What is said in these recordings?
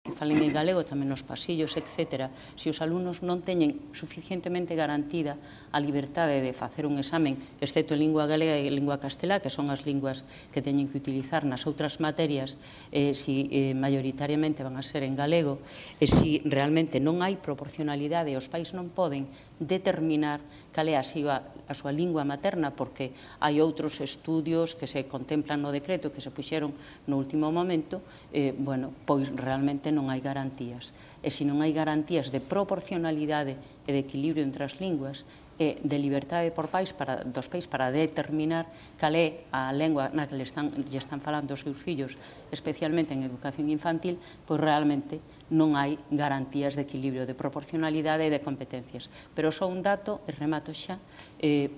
que falen en galego tamén nos pasillos, etc. Se os alumnos non teñen suficientemente garantida a liberdade de facer un examen, excepto en lingua galega e lingua castelá, que son as linguas que teñen que utilizar nas outras materias, si maioritariamente van a ser en galego, e si realmente non hai proporcionalidade, os pais non poden determinar cal é a súa lingua materna, porque hai outros estudios que se contemplan no decreto que se puxeron no último momento, bueno, pois realmente non hai garantías. E se non hai garantías de proporcionalidade e de equilibrio entre as linguas, e de liberdade dos pais para determinar cal é a lengua na que lle están falando os seus fillos, especialmente en educación infantil, pois realmente non hai garantías de equilibrio, de proporcionalidade e de competencias. Pero só un dato, e remato xa,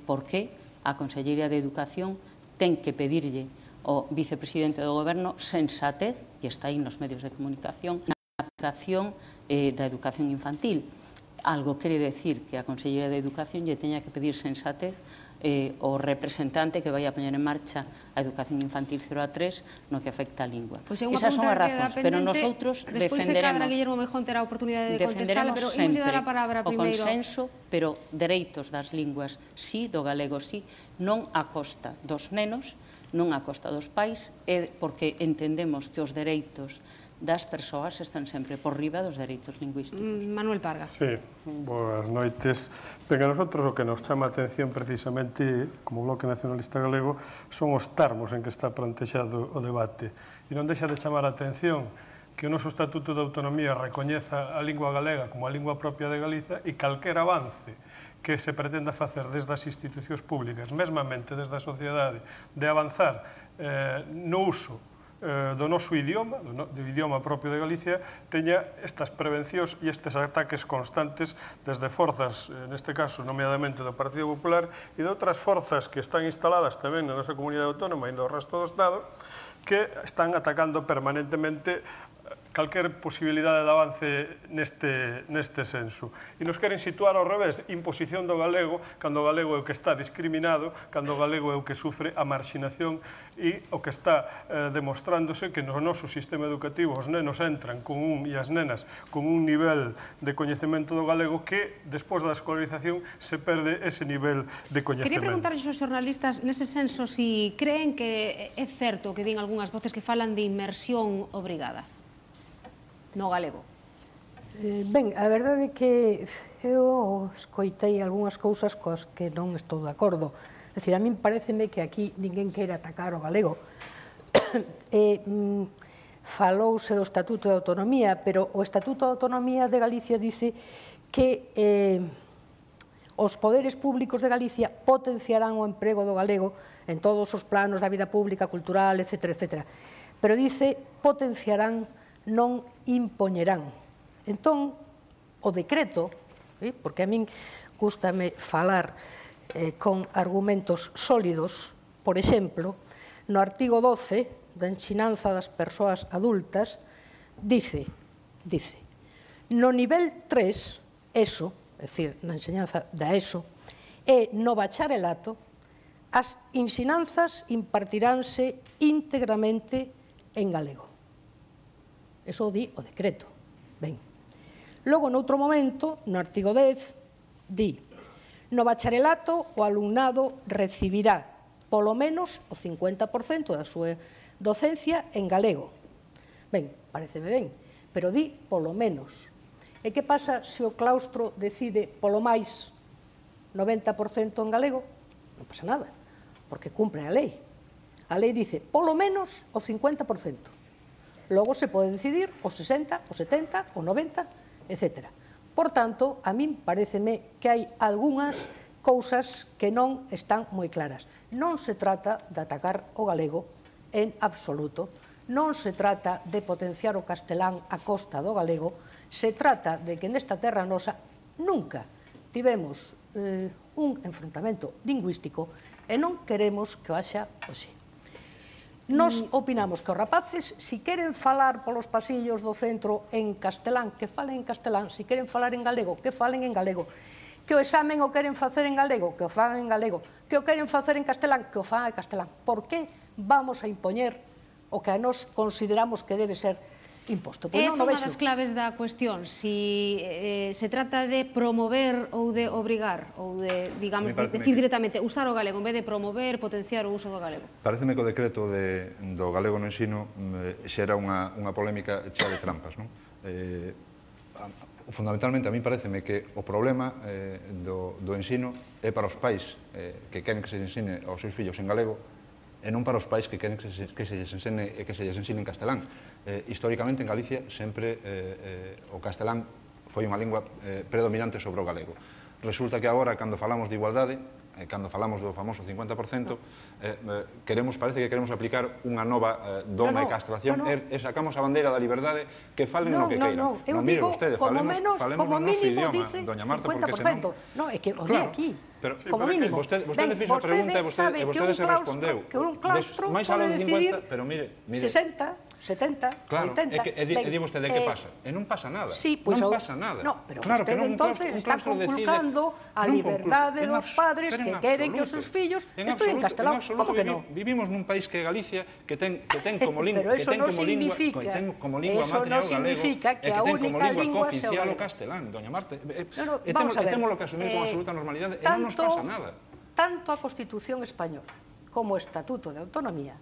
porque a Conselleira de Educación ten que pedirlle ao vicepresidente do Goberno sensatez, e está aí nos medios de comunicación, na aplicación da educación infantil. Algo quere decir que a Conselleira de Educación lle teña que pedir sensatez ao representante que vai a poñer en marcha a educación infantil 0 a 3 no que afecta a lingua. Esas son as razóns, pero nosotros defenderemos sempre o consenso, pero dereitos das linguas sí, do galego sí, non a costa dos nenos, non a costa dos pais, porque entendemos que os dereitos das persoas están sempre por riba dos dereitos lingüísticos. Manuel Parga. Sí, boas noites. Ben, a nosotros o que nos chama a atención precisamente como Bloque Nacionalista Galego son os termos en que está plantexado o debate. E non deixa de chamar a atención que o noso Estatuto de Autonomía recoñeza a lingua galega como a lingua propia de Galiza e calquer avance que se pretenda facer desde as institucións públicas, mesmamente desde a sociedade, de avanzar no uso do noso idioma, do idioma propio de Galicia, teña estas prevencións e estes ataques constantes desde forzas, neste caso, nomeadamente do Partido Popular, e de outras forzas que están instaladas tamén na nosa comunidade autónoma e no resto do Estado, que están atacando permanentemente calquer posibilidade de avance neste senso. E nos queren situar ao revés, imposición do galego, cando o galego é o que está discriminado, cando o galego é o que sufre a marxinación e o que está demostrándose que no noso sistema educativo os nenos entran e as nenas con un nivel de coñecemento do galego que, despois da escolarización, se perde ese nivel de coñecemento. Quería preguntarles aos xornalistas, nese senso, si creen que é certo que din algunhas voces que falan de inmersión obrigada no galego. Ben, a verdade é que eu escoitei algunhas cousas coas que non estou de acordo. É dicir, a min pareceme que aquí ninguén quere atacar o galego. Falouse do Estatuto de Autonomía, pero o Estatuto de Autonomía de Galicia dice que os poderes públicos de Galicia potenciarán o emprego do galego en todos os planos da vida pública, cultural, etc., etc. Pero dice potenciarán, non impoñerán. Entón, o decreto, porque a min gústame falar con argumentos sólidos, por exemplo, no artigo 12 da ensinanza das persoas adultas, dice, no nivel 3, ESO, é dicir, na enseñanza da ESO, e no bacharelato, as ensinanzas impartiránse íntegramente en galego. Eso di o decreto. Ben. Logo, noutro momento, no artigo 10, di no bacharelato o alumnado recibirá polo menos o 50% da súa docencia en galego. Ben, pareceme ben, pero di polo menos. E que pasa se o claustro decide polo máis 90% en galego? Non pasa nada, porque cumpre a lei. A lei dice polo menos o 50%. Logo se pode decidir o 60, o 70, o 90, etc. Por tanto, a min pareceme que hai algunhas cousas que non están moi claras. Non se trata de atacar o galego en absoluto, non se trata de potenciar o castelán a costa do galego, se trata de que nesta terra nosa nunca tivemos un enfrontamento lingüístico e non queremos que o haxa hoxe. Nos opinamos que os rapaces, si queren falar polos pasillos do centro en castelán, que falen en castelán, si queren falar en galego, que falen en galego, que o examen o queren facer en galego, que o fagan en galego, que o queren facer en castelán, que o fagan en castelán. Por que vamos a impoñer o que a nós consideramos que debe ser imposto. Pois Esa é non o unha vexo. das claves da cuestión, si se trata de promover ou de obrigar, ou de, digamos, decir directamente, usar o galego, en vez de promover, potenciar o uso do galego. Pareceme que o decreto do galego no ensino xera unha polémica chea de trampas, non? Fundamentalmente, a mí pareceme que o problema do ensino é para os pais que queren que se ensine aos seus fillos en galego e non para os pais que queren que se lles ensine en castelán. Históricamente, en Galicia, sempre o castelán foi unha lingua predominante sobre o galego. Resulta que agora, cando falamos de igualdade, cando falamos do famoso 50%, parece que queremos aplicar unha nova doma e castración e sacamos a bandeira da liberdade que falen no que queiran. Eu digo, como mínimo dice 50%. Non, é que o di aquí. Como mínimo. Vostede fixo a pregunta e vostede se respondeu. Que un claustro pode decidir 60, 70, 80... Claro, e di vostede que pasa. E non pasa nada. Non pasa nada. No, pero vostede entonces está conculcando a liberdade dos padres que queren que os seus fillos estudien castelán. Como que non? Vivimos nun país que é Galicia, que ten como lingua materna o galego, e que ten como lingua cooficial o castelán, doña Marta. E témolo que asumir con absoluta normalidade, e non nos pasa nada. Tanto a Constitución española como o Estatuto de Autonomía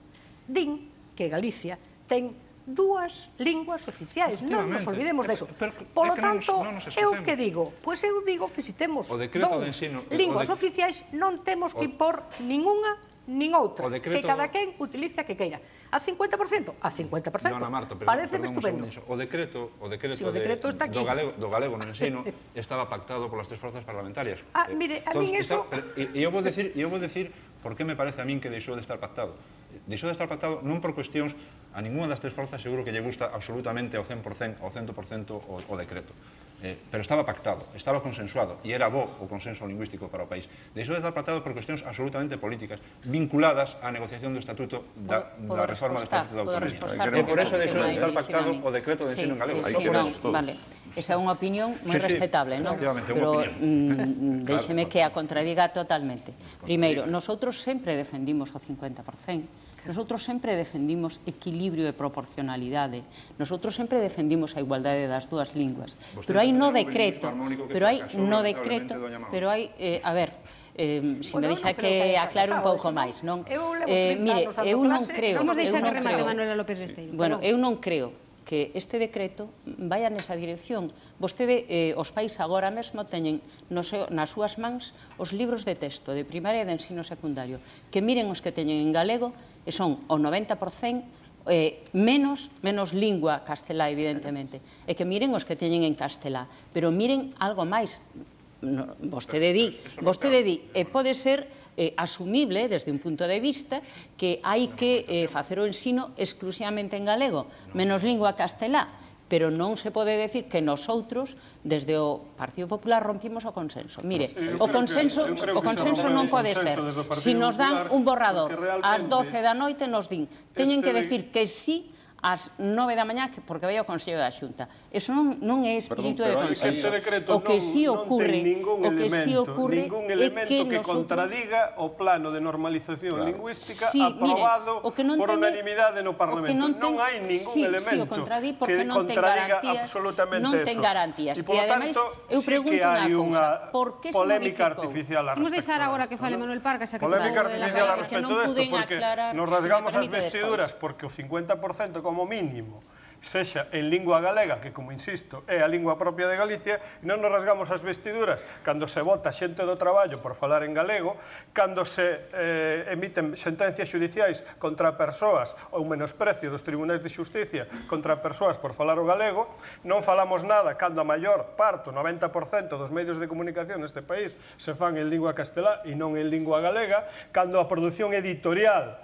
din que Galicia ten dúas linguas oficiais, non nos olvidemos deso. Polo tanto, eu que digo? Pois eu digo que se temos dous linguas oficiais non temos que impor ninguna nin outra, que cada quen utilice a que queira. A 50%? A 50%. Pareceme estupendo. O decreto do galego no ensino estaba pactado polas tres forzas parlamentarias. Mire, a min eso... E eu vou decir por que me parece a min que deixou de estar pactado. Deixou de estar pactado non por cuestións a ninguna das tres forzas seguro que lle gusta absolutamente ao 100%, ao 100% o decreto. Pero estaba pactado, estaba consensuado, e era bo o consenso lingüístico para o país. Deixou de estar pactado por cuestións absolutamente políticas, vinculadas á negociación do estatuto da reforma do Estatuto de Autonomía. E por eso deixou de estar pactado o decreto de ensino en galego. Vale, esa é unha opinión moi respetable, non? Pero déxeme que a contradiga totalmente. Primeiro, nosotros sempre defendimos o 50%. Nosotros sempre defendimos equilibrio e proporcionalidade. Nosotros sempre defendimos a igualdade das dúas linguas. Pero hai no decreto, a ver, se me deixa que aclare un pouco máis, non? Mire, eu non creo... Vamos deixar que remate Manuela López Besteiro. Bueno, eu non creo que este decreto vaya nesa dirección. Vostede, os pais agora mesmo teñen nas súas mans os libros de texto de primaria e de ensino secundario, que miren os que teñen en galego, e son o 90% menos lingua castelá, evidentemente, e que miren os que teñen en castelá, pero miren algo máis. Vostede di, e pode ser asumible desde un punto de vista que hai que facer o ensino exclusivamente en galego, menos lingua castelá, pero non se pode decir que nosotros, desde o Partido Popular, rompimos o consenso. Mire, o consenso non pode ser. Se nos dan un borrador ás 12 da noite, nos din, teñen que decir que sí ás 9 da mañá, porque vai ao Consello da Xunta. Eso non é espírito de consenso. O que si ocurre ningún elemento que contradiga o plano de normalización lingüística aprobado por unanimidade no Parlamento. Non hai ningún elemento que contradiga absolutamente eso. Non ten garantías. E, ademais, eu pregunto unha cousa, por que se modificou? Vamos deixar agora que fale Manuel Pargas, xa que polémica artificial a respecto desto, porque nos rasgamos as vestiduras, porque o 50% como mínimo sexa en lingua galega, que, como insisto, é a lingua propia de Galicia, non nos rasgamos as vestiduras cando se vota xente do traballo por falar en galego, cando se emiten sentencias judiciais contra persoas ou menosprecio dos tribunais de xusticia contra persoas por falar o galego, non falamos nada cando a maior parte, o 90% dos medios de comunicación neste país se fan en lingua castelá e non en lingua galega, cando a produción editorial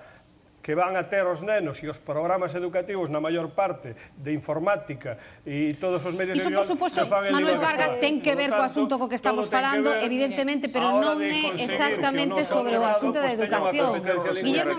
que van a ter os nenos e os programas educativos na maior parte de informática e todos os medios de audiovisual se fan en lingua castelá. Manuel Vargas ten que ver co asunto co que estamos falando, evidentemente, pero non é exactamente sobre o asunto da educación. Guillermo